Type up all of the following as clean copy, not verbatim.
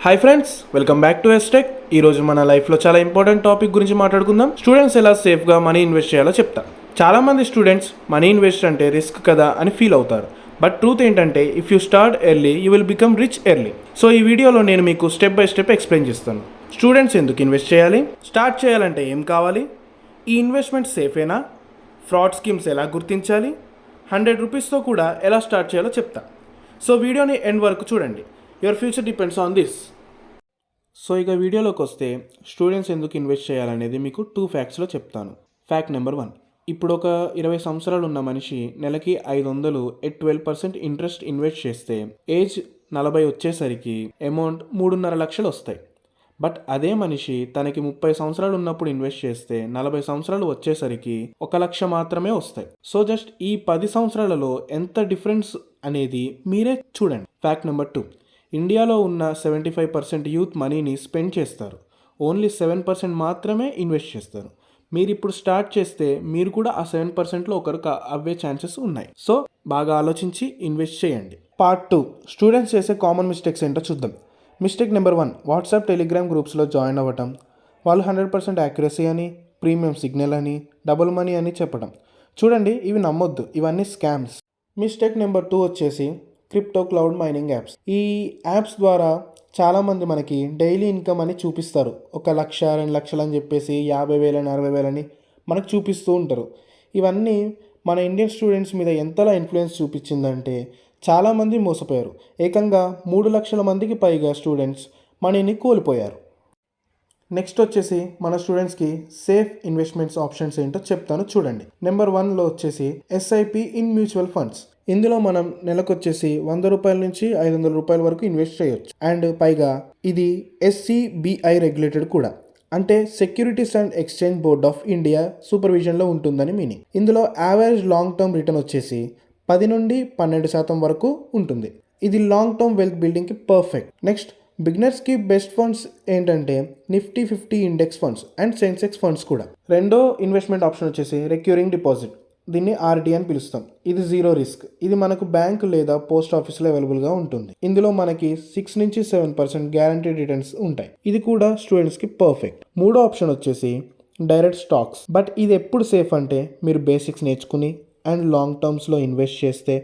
Hi friends, welcome back to ఎస్టెక్. ఈరోజు మన లైఫ్లో చాలా ఇంపార్టెంట్ టాపిక్ గురించి మాట్లాడుకుందాం. స్టూడెంట్స్ ఎలా సేఫ్గా మనీ ఇన్వెస్ట్ చేయాలో చెప్తా. చాలామంది స్టూడెంట్స్ మనీ ఇన్వెస్ట్ అంటే రిస్క్ కదా అని ఫీల్ అవుతారు. బట్ ట్రూత్ ఏంటంటే if you start early you will become rich early. So ఈ వీడియోలో నేను మీకు స్టెప్ బై స్టెప్ ఎక్స్ప్లెయిన్ చేస్తాను. స్టూడెంట్స్ ఎందుకు ఇన్వెస్ట్ చేయాలి, స్టార్ట్ చేయాలంటే ఏం కావాలి, ఈ ఇన్వెస్ట్మెంట్ సేఫేనా, ఫ్రాడ్ స్కీమ్స్ ఎలా గుర్తించాలి, 100 రూపీస్తో కూడా ఎలా స్టార్ట్ చేయాలో చెప్తా. సో వీడియోని ఎండ్ వరకు చూడండి. Your future depends on this. So ఇక వీడియోలోకి వస్తే స్టూడెంట్స్ ఎందుకు ఇన్వెస్ట్ చేయాలనేది మీకు 2 ఫ్యాక్ట్స్లో చెప్తాను. ఫ్యాక్ట్ నెంబర్ 1, ఇప్పుడు ఒక 20 సంవత్సరాలు ఉన్న మనిషి నెలకి 500 ఎట్ 12% ఇంట్రెస్ట్ ఇన్వెస్ట్ చేస్తే ఏజ్ 40 వచ్చేసరికి అమౌంట్ 3.5 లక్షలు వస్తాయి. బట్ అదే మనిషి తనకి 30 సంవత్సరాలు ఉన్నప్పుడు ఇన్వెస్ట్ చేస్తే 40 సంవత్సరాలు వచ్చేసరికి 1 లక్ష మాత్రమే వస్తాయి. సో జస్ట్ ఈ 10 సంవత్సరాలలో ఎంత డిఫరెన్స్ అనేది మీరే చూడండి. ఫ్యాక్ట్ నెంబర్ 2, ఇండియాలో ఉన్న 75% యూత్ మనీని స్పెండ్ చేస్తారు, ఓన్లీ 7% మాత్రమే ఇన్వెస్ట్ చేస్తారు. మీరు ఇప్పుడు స్టార్ట్ చేస్తే మీరు కూడా ఆ 7%లో ఒకరు అవ్వే ఛాన్సెస్ ఉన్నాయి. సో బాగా ఆలోచించి ఇన్వెస్ట్ చేయండి. పార్ట్ 2, స్టూడెంట్స్ చేసే కామన్ మిస్టేక్స్ ఏంటో చూద్దాం. మిస్టేక్ నెంబర్ 1, వాట్సాప్ టెలిగ్రామ్ గ్రూప్స్లో జాయిన్ అవ్వటం. వాళ్ళు 100% యాక్యురసీ అని, ప్రీమియం సిగ్నల్ అని, డబుల్ మనీ అని చెప్పడం. చూడండి, ఇవి నమ్మొద్దు, ఇవన్నీ స్కామ్స్. మిస్టేక్ నెంబర్ 2 వచ్చేసి క్రిప్టో క్లౌడ్ మైనింగ్ యాప్స్. ఈ యాప్స్ ద్వారా చాలామంది మనకి డైలీ ఇన్కమ్ అని చూపిస్తారు. 1 లక్ష 2 లక్షలు అని చెప్పేసి 50,000 అని 60,000 అని మనకు చూపిస్తూ ఉంటారు. ఇవన్నీ మన ఇండియన్ స్టూడెంట్స్ మీద ఎంతలా ఇన్ఫ్లుయెన్స్ చూపించిందంటే చాలామంది మోసపోయారు. ఏకంగా 3 లక్షల మందికి పైగా స్టూడెంట్స్ మనీని కోల్పోయారు. నెక్స్ట్ వచ్చేసి మన స్టూడెంట్స్కి సేఫ్ ఇన్వెస్ట్మెంట్స్ ఆప్షన్స్ ఏంటో చెప్తాను, చూడండి. నెంబర్ 1లో వచ్చేసి ఎస్ఐపి ఇన్ మ్యూచువల్ ఫండ్స్. ఇందులో మనం నెలకు వచ్చేసి 100 రూపాయల నుంచి 500 రూపాయల వరకు ఇన్వెస్ట్ చేయొచ్చు. అండ్ పైగా ఇది SCBI రెగ్యులేటెడ్ కూడా, అంటే securities and exchange board of India సూపర్విజన్లో ఉంటుందని మీనింగ్. ఇందులో యావరేజ్ లాంగ్ టర్మ్ రిటర్న్ వచ్చేసి 10 నుండి 12% వరకు ఉంటుంది. ఇది లాంగ్ టర్మ్ వెల్త్ బిల్డింగ్కి పర్ఫెక్ట్. నెక్స్ట్, బిగినర్స్కి బెస్ట్ ఫండ్స్ ఏంటంటే Nifty 50 index funds and Sensex funds కూడా. రెండో ఇన్వెస్ట్మెంట్ ఆప్షన్ వచ్చేసి రికరింగ్ డిపాజిట్, దీన్ని RD అని పిలుస్తాం. ఇది 0 రిస్క్. ఇది మనకు బ్యాంక్ లేదా పోస్ట్ ఆఫీస్లో అవైలబుల్గా ఉంటుంది. ఇందులో మనకి 6 నుంచి 7% గ్యారంటీడ్ రిటర్న్స్ ఉంటాయి. ఇది కూడా స్టూడెంట్స్కి పర్ఫెక్ట్. మూడో ఆప్షన్ వచ్చేసి డైరెక్ట్ స్టాక్స్. బట్ ఇది ఎప్పుడు సేఫ్ అంటే మీరు బేసిక్స్ నేర్చుకుని అండ్ లాంగ్ టర్మ్స్లో ఇన్వెస్ట్ చేస్తే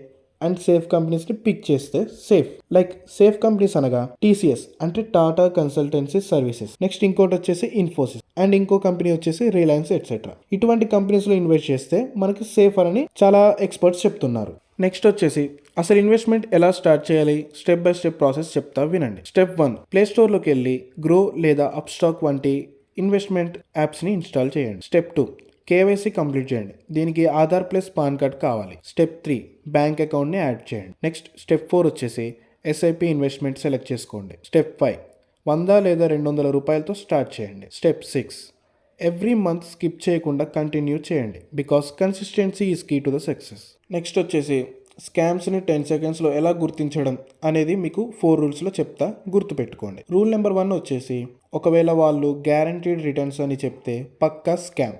అండ్ సేఫ్ కంపెనీస్ని పిక్ చేస్తే సేఫ్. లైక్ సేఫ్ కంపెనీస్ అనగా TCS అంటే టాటా కన్సల్టెన్సీ సర్వీసెస్. నెక్స్ట్ ఇంకోటి వచ్చేసి ఇన్ఫోసిస్ అండ్ ఇంకో కంపెనీ వచ్చేసి రిలయన్స్ ఎట్సెట్రా. ఇటువంటి కంపెనీస్లో ఇన్వెస్ట్ చేస్తే మనకి సేఫర్ అని చాలా ఎక్స్పర్ట్స్ చెప్తున్నారు. నెక్స్ట్ వచ్చేసి అసలు ఇన్వెస్ట్మెంట్ ఎలా స్టార్ట్ చేయాలి, స్టెప్ బై స్టెప్ ప్రాసెస్ చెప్తా వినండి. స్టెప్ 1, ప్లే స్టోర్లోకి వెళ్ళి గ్రో లేదా అప్స్టాక్ వంటి ఇన్వెస్ట్మెంట్ యాప్స్ని ఇన్స్టాల్ చేయండి. స్టెప్ 2, KYC కంప్లీట్ చేయండి. దీనికి ఆధార్ ప్లస్ పాన్ కార్డ్ కావాలి. స్టెప్ 3, బ్యాంక్ అకౌంట్ని యాడ్ చేయండి. నెక్స్ట్ స్టెప్ 4 వచ్చేసి SIP ఇన్వెస్ట్మెంట్ సెలెక్ట్ చేసుకోండి. స్టెప్ 5, 100 లేదా 200 రూపాయలతో స్టార్ట్ చేయండి. స్టెప్ 6, ఎవ్రీ మంత్ స్కిప్ చేయకుండా కంటిన్యూ చేయండి, because consistency is key to the success. Next వచ్చేసి స్కామ్స్ని 10 సెకండ్స్లో ఎలా గుర్తించడం అనేది మీకు 4 రూల్స్లో చెప్తా, గుర్తుపెట్టుకోండి. రూల్ నెంబర్ 1 వచ్చేసి ఒకవేళ వాళ్ళు గ్యారంటీడ్ రిటర్న్స్ అని చెప్తే పక్కా స్కామ్.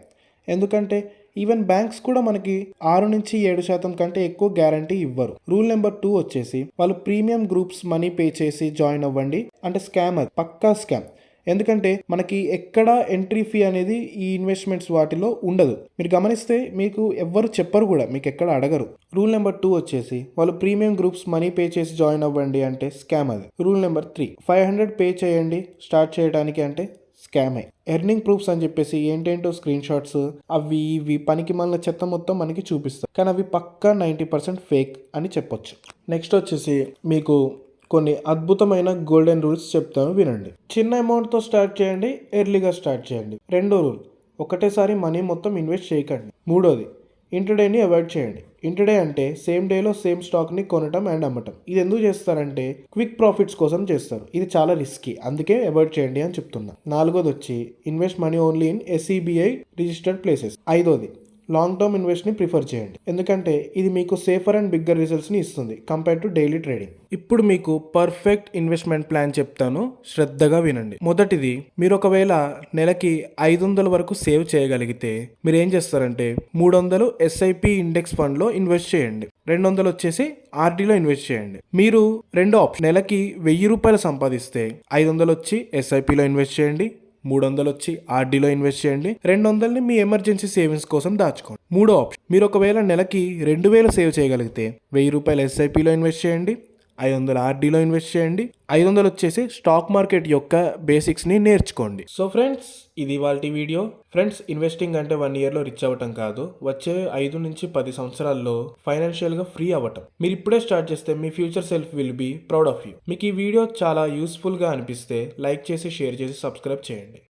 ఎందుకంటే ఈవెన్ బ్యాంక్స్ కూడా మనకి 6 నుంచి 7% కంటే ఎక్కువ గ్యారంటీ ఇవ్వరు. రూల్ నెంబర్ 2 వచ్చేసి వాళ్ళు ప్రీమియం గ్రూప్స్ మనీ పే చేసి జాయిన్ అవ్వండి అంటే స్కామ్, అది పక్కా స్కామ్. ఎందుకంటే మనకి ఎక్కడ ఎంట్రీ ఫీ అనేది ఈ ఇన్వెస్ట్మెంట్స్ వాటిలో ఉండదు. మీరు గమనిస్తే మీకు ఎవ్వరు చెప్పరు కూడా, మీకు ఎక్కడ అడగరు. రూల్ నెంబర్ 2 వచ్చేసి వాళ్ళు ప్రీమియం గ్రూప్స్ మనీ పే చేసి జాయిన్ అవ్వండి అంటే స్కామ్, అది. రూల్ నెంబర్ 3, 500 పే చేయండి స్టార్ట్ చేయడానికి అంటే స్కామే. ఎర్నింగ్ ప్రూఫ్స్ అని చెప్పేసి ఏంటేంటో స్క్రీన్ షాట్స్ అవి ఇవి పనికి మళ్ళీ చెత్త మొత్తం మనకి చూపిస్తారు, కానీ అవి పక్కా 90% ఫేక్ అని చెప్పొచ్చు. నెక్స్ట్ వచ్చేసి మీకు కొన్ని అద్భుతమైన గోల్డెన్ రూల్స్ చెప్తాను వినండి. చిన్న అమౌంట్తో స్టార్ట్ చేయండి, ఎర్లీగా స్టార్ట్ చేయండి. రెండో రూల్, ఒకటేసారి మనీ మొత్తం ఇన్వెస్ట్ చేయకండి. మూడోది, ఇంటర్డేని అవాయిడ్ చేయండి. ఇంటర్డే అంటే సేమ్ డేలో సేమ్ స్టాక్ని కొనటం అండ్ అమ్మటం. ఇది ఎందుకు చేస్తారంటే క్విక్ ప్రాఫిట్స్ కోసం చేస్తారు. ఇది చాలా రిస్కీ, అందుకే అవాయిడ్ చేయండి అని చెప్తున్నా. నాలుగోది వచ్చి invest money only in SCBI registered places. ఐదోది, లాంగ్ టర్మ్ ఇన్వెస్ట్ని ప్రిఫర్ చేయండి, ఎందుకంటే ఇది మీకు సేఫర్ అండ్ బిగ్గర్ రిజల్ట్స్ని ఇస్తుంది కంపేర్ టు డైలీ ట్రేడింగ్. ఇప్పుడు మీకు పర్ఫెక్ట్ ఇన్వెస్ట్మెంట్ ప్లాన్ చెప్తాను, శ్రద్ధగా వినండి. మొదటిది, మీరు ఒకవేళ నెలకి 500 వరకు సేవ్ చేయగలిగితే మీరు ఏం చేస్తారంటే 300 ఎస్ఐపి ఇండెక్స్ ఫండ్లో ఇన్వెస్ట్ చేయండి, 200 వచ్చేసి ఆర్డీలో ఇన్వెస్ట్ చేయండి. మీరు రెండో ఆప్షన్, నెలకి 1000 రూపాయలు సంపాదిస్తే 500 వచ్చి ఎస్ఐపిలో ఇన్వెస్ట్ చేయండి, 300 వచ్చి ఆర్డీలో ఇన్వెస్ట్ చేయండి, 200ని మీ ఎమర్జెన్సీ సేవింగ్స్ కోసం దాచుకోండి. మూడో ఆప్షన్, మీరు ఒకవేళ నెలకి 2000 సేవ్ చేయగలిగితే 1000 రూపాయలు ఎస్ఐపిలో ఇన్వెస్ట్ చేయండి, 500 ఆర్డీలో ఇన్వెస్ట్ చేయండి, 500 వచ్చేసి స్టాక్ మార్కెట్ యొక్క బేసిక్స్ని నేర్చుకోండి. సో ఫ్రెండ్స్, ఇది వాళ్ళ వీడియో. ఫ్రెండ్స్, ఇన్వెస్టింగ్ అంటే 1 ఇయర్లో రిచ్ అవ్వటం కాదు, వచ్చే 5 నుంచి 10 సంవత్సరాల్లో ఫైనాన్షియల్గా ఫ్రీ అవ్వటం. మీరు ఇప్పుడే స్టార్ట్ చేస్తే మీ future self will be proud of you. మీకు ఈ వీడియో చాలా యూస్ఫుల్గా అనిపిస్తే లైక్ చేసి, షేర్ చేసి, సబ్స్క్రైబ్ చేయండి.